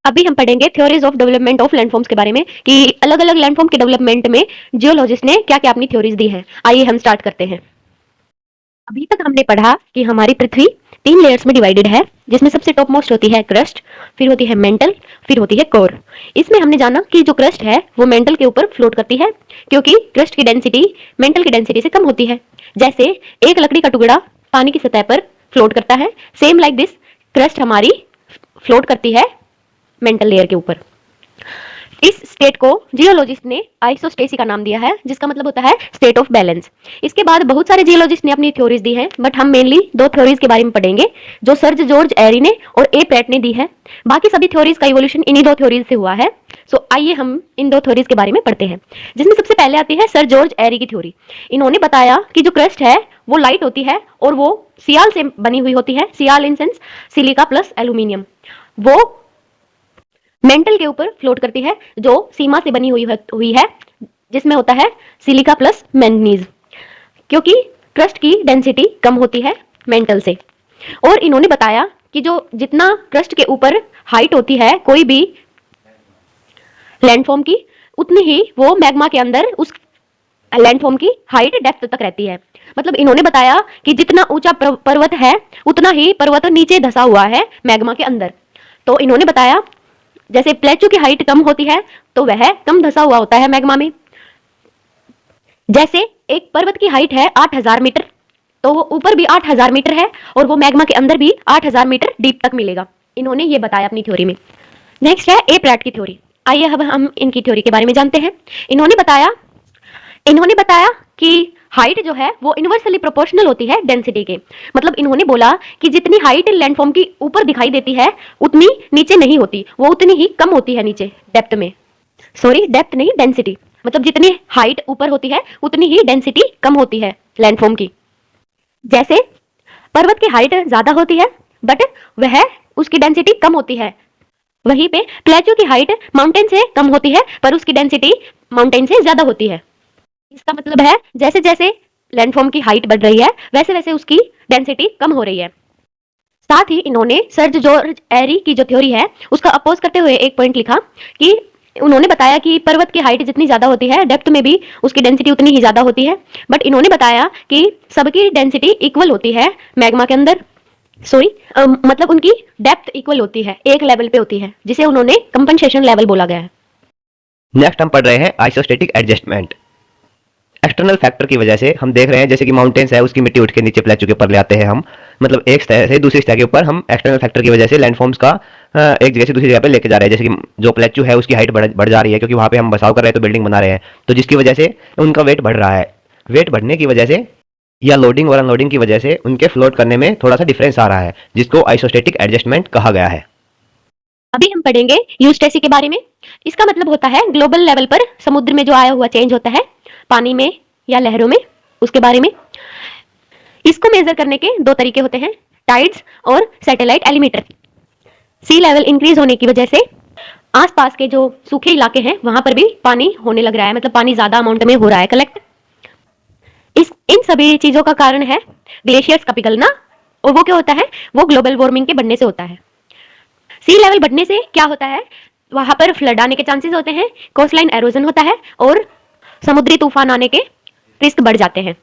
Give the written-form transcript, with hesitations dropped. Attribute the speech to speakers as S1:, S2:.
S1: अभी हम पढ़ेंगे theories of development of landforms के बारे में कि अलग-अलग लैंडफॉर्म के डेवलपमेंट में जियोलॉजिस्ट ने क्या-क्या अपनी थ्योरीज दी हैं। आइए हम स्टार्ट करते हैं। अभी तक हमने पढ़ा कि हमारी पृथ्वी 3 लेयर्स में डिवाइडेड है, जिसमें सबसे टॉप मोस्ट होती है क्रस्ट, फिर होती है मेंटल, फिर होती है कोर। इसमें हमने जाना कि जो क्रस्ट है वो मेंटल के ऊपर फ्लोट करती है, क्योंकि क्रस्ट की डेंसिटी मेंटल की डेंसिटी से कम होती है। जैसे एक लकड़ी का टुकड़ा पानी की सतह पर फ्लोट करता है, सेम लाइक दिस क्रस्ट हमारी फ्लोट करती है मेंटल लेयर के ऊपर। इस स्टेट को जियोलॉजिस्ट ने आइसोस्टेसी का नाम दिया है, जिसका मतलब होता है स्टेट ऑफ बैलेंस। इसके बाद बहुत सारे जियोलॉजिस्ट ने अपनी थ्योरीज दी हैं, बट हम मेनली 2 थ्योरीज के बारे में पढ़ेंगे, जो सर जॉर्ज एरी ने और ए प्रैट ने दी है। बाकी सभी थ्योरीज का इवोल्यूशन इन्हीं 2 थ्योरीज से हुआ है। सो आइए हम इन 2 थ्योरीज के बारे में पढ़ते हैं, जिसमें सबसे पहले आती है सर जॉर्ज एरी की थ्योरी। इन्होंने बताया कि जो क्रस्ट है वो लाइट होती है और वो सियाल से बनी हुई होती है। Sial in sense silica plus aluminium. वो मेंटल के ऊपर फ्लोट करती है, जो सीमा से बनी हुई है, जिसमें होता है सिलिका प्लस मैंगनीज, क्योंकि क्रस्ट की डेंसिटी कम होती है मेंटल से। और इन्होंने बताया कि जो जितना क्रस्ट के ऊपर हाइट होती है कोई भी लैंडफॉर्म की, उतनी ही वो मैग्मा के अंदर उस लैंडफॉर्म की हाइट डेप्थ तक रहती है। मतलब इन्होंने बताया कि जितना ऊंचा पर्वत है उतना ही पर्वत नीचे धसा हुआ है मैग्मा के अंदर। तो इन्होंने बताया जैसे प्लेटो की हाइट कम होती है तो वह कम धसा हुआ होता है मैग्मा में। जैसे एक पर्वत की हाइट है 8000 मीटर, तो वो ऊपर भी 8000 मीटर है और वो मैग्मा के अंदर भी 8000 मीटर डीप तक मिलेगा। इन्होंने ये बताया अपनी थ्योरी में। नेक्स्ट है ए प्रैट की थ्योरी। आइए अब हम इनकी थ्योरी के बारे में जानते हैं। इन्होंने बताया कि हाइट जो है वो इनवर्सली प्रोपोर्शनल होती है डेंसिटी के। मतलब इन्होंने बोला कि जितनी हाइट लैंडफॉर्म की ऊपर दिखाई देती है उतनी नीचे नहीं होती, वो उतनी ही कम होती है नीचे डेप्थ में। सॉरी, डेप्थ नहीं, डेंसिटी। मतलब जितनी हाइट ऊपर होती है उतनी ही डेंसिटी कम होती है लैंडफॉर्म की। जैसे पर्वत की हाइट ज्यादा होती है बट वह उसकी डेंसिटी कम होती है। वहीं पे प्लेटो की हाइट माउंटेन से कम होती है पर उसकी डेंसिटी माउंटेन से ज्यादा होती है। इसका मतलब है जैसे जैसे लैंडफॉर्म की हाइट बढ़ रही है वैसे वैसे उसकी डेंसिटी कम हो रही है। साथ ही इन्होंने सर जॉर्ज एरी की जो थ्योरी है उसका अपोज करते हुए एक पॉइंट लिखा कि उन्होंने बताया कि पर्वत की हाइट जितनी ज्यादा होती है डेप्थ में भी उसकी डेंसिटी उतनी ही ज्यादा होती है, बट इन्होंने बताया कि सबकी डेंसिटी इक्वल होती है मैग्मा के अंदर। सॉरी, मतलब उनकी डेप्थ इक्वल होती है, एक लेवल पे होती है, जिसे उन्होंने कंपनसेशन लेवल बोला गया है।
S2: नेक्स्ट हम पढ़ रहे हैं आइसोस्टेटिक एडजस्टमेंट। एक्सटर्नल फैक्टर की वजह से हम देख रहे हैं जैसे कि माउंटेन्स है उसकी मिट्टी उठ के नीचे प्लेटो के ऊपर ले आते हैं हम, मतलब एक सतह से दूसरी सतह के ऊपर हम एक्सटर्नल फैक्टर की वजह से लैंडफॉर्म्स का एक जगह से दूसरी जगह पे लेके जा रहे हैं। जैसे कि जो प्लेटो है उसकी हाइट बढ़ जा रही है क्योंकि वहां पे हम बसाव कर रहे हैं, तो बिल्डिंग बना रहे हैं, तो जिसकी वजह से उनका वेट बढ़ रहा है। वेट बढ़ने की वजह से या लोडिंग और अनलोडिंग की वजह से उनके फ्लोट करने में थोड़ा सा डिफरेंस आ रहा है, जिसको आइसोस्टेटिक एडजस्टमेंट कहा गया है।
S1: अभी हम पढ़ेंगे यूस्टेसी के बारे में। इसका मतलब होता है ग्लोबल लेवल पर समुद्र में जो आया हुआ चेंज होता है पानी में या लहरों में, उसके बारे में। इसको मेजर करने के 2 तरीके होते हैं, टाइड्स और सैटेलाइट एलिमेटर। सी लेवल इंक्रीज होने की वजह से आसपास के जो सूखे इलाके हैं वहां पर भी पानी होने लग रहा है, मतलब पानी ज्यादा अमाउंट में हो रहा है कलेक्ट। इन सभी चीजों का कारण है ग्लेशियर्स का पिघलना, और वो क्या होता है, वो ग्लोबल वार्मिंग के बढ़ने से होता है। सी लेवल बढ़ने से क्या होता है, वहां पर फ्लड आने के चांसेस होते हैं, कोस्टलाइन एरोजन होता है और समुद्री तूफान आने के रिस्क बढ़ जाते हैं।